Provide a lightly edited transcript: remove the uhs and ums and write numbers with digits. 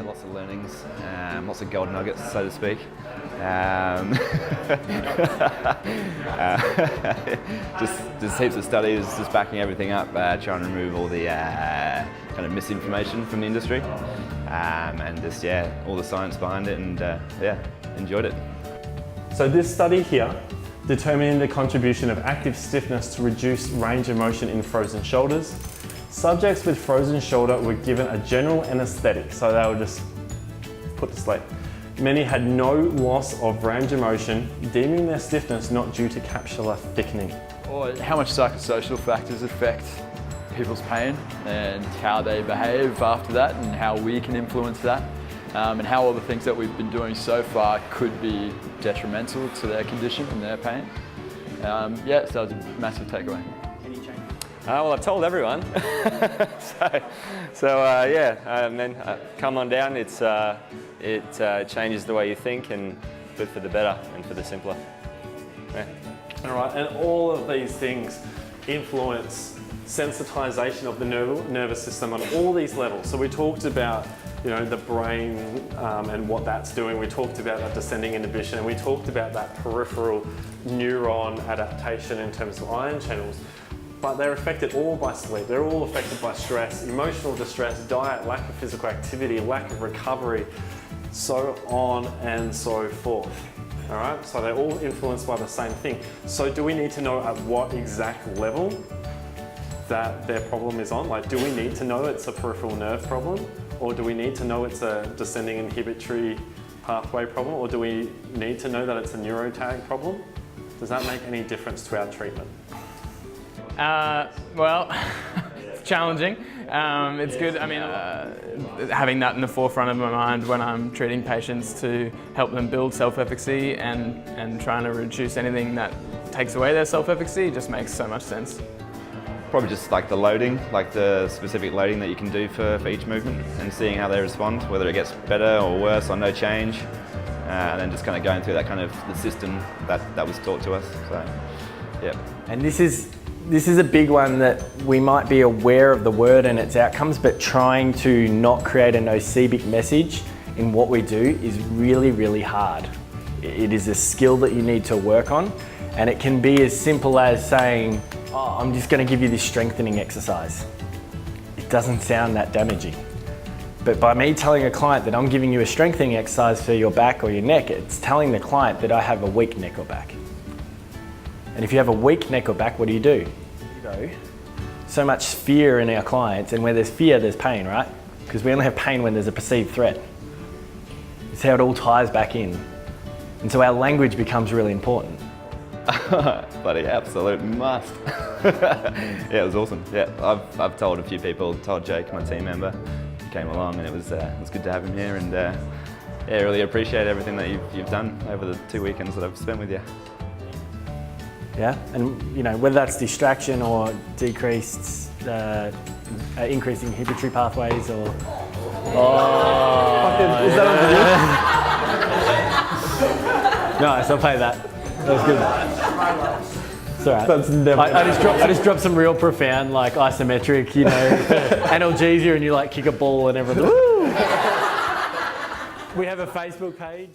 Lots of learnings, lots of gold nuggets, so to speak. Just heaps of studies, just backing everything up, trying to remove all the kind of misinformation from the industry, and just all the science behind it, and enjoyed it. So this study here determining the contribution of active stiffness to reduce range of motion in frozen shoulders. Subjects with frozen shoulder were given a general anaesthetic, so they were just put to sleep. Many had no loss of range of motion, deeming their stiffness not due to capsular thickening. Or how much psychosocial factors affect people's pain and how they behave after that, and how we can influence that, and how all the things that we've been doing so far could be detrimental to their condition and their pain. So that was a massive takeaway. Well, I've told everyone. Come on down. It changes the way you think, and good for the better and for the simpler. Yeah. All right, and all of these things influence sensitization of the nervous system on all these levels. So we talked about, the brain and what that's doing. We talked about that descending inhibition, and we talked about that peripheral neuron adaptation in terms of ion channels. But they're affected all by sleep. They're all affected by stress, emotional distress, diet, lack of physical activity, lack of recovery, so on and so forth. All right, so they're all influenced by the same thing. So do we need to know at what exact level that their problem is on? Like, do we need to know it's a peripheral nerve problem? Or do we need to know it's a descending inhibitory pathway problem? Or do we need to know that it's a neurotag problem? Does that make any difference to our treatment? Well, it's challenging. It's good. I mean, having that in the forefront of my mind when I'm treating patients to help them build self-efficacy and trying to reduce anything that takes away their self-efficacy just makes so much sense. Probably just like the loading, like the specific loading that you can do for each movement, and seeing how they respond, whether it gets better or worse or no change, and then just kind of going through that kind of the system that was taught to us. So, yeah. And this is a big one that we might be aware of the word and its outcomes, but trying to not create a nocibic message in what we do is really, really hard. It is a skill that you need to work on, and it can be as simple as saying, oh, I'm just going to give you this strengthening exercise. It doesn't sound that damaging. But by me telling a client that I'm giving you a strengthening exercise for your back or your neck, it's telling the client that I have a weak neck or back. And if you have a weak neck or back, what do? So much fear in our clients, and where there's fear, there's pain, right? Because we only have pain when there's a perceived threat. It's how it all ties back in. And so our language becomes really important. Bloody absolute must. Yeah, it was awesome. Yeah, I've told a few people, told Jake, my team member, he came along, and it was good to have him here, and really appreciate everything that you've done over the 2 weekends that I've spent with you. Yeah, and whether that's distraction or decreased, increasing inhibitory pathways, or is that on video? Nice, I'll pay that. That was good. It's all right. That's never I just dropped some real profound, like isometric, analgesia, and you like kick a ball and everything. We have a Facebook page.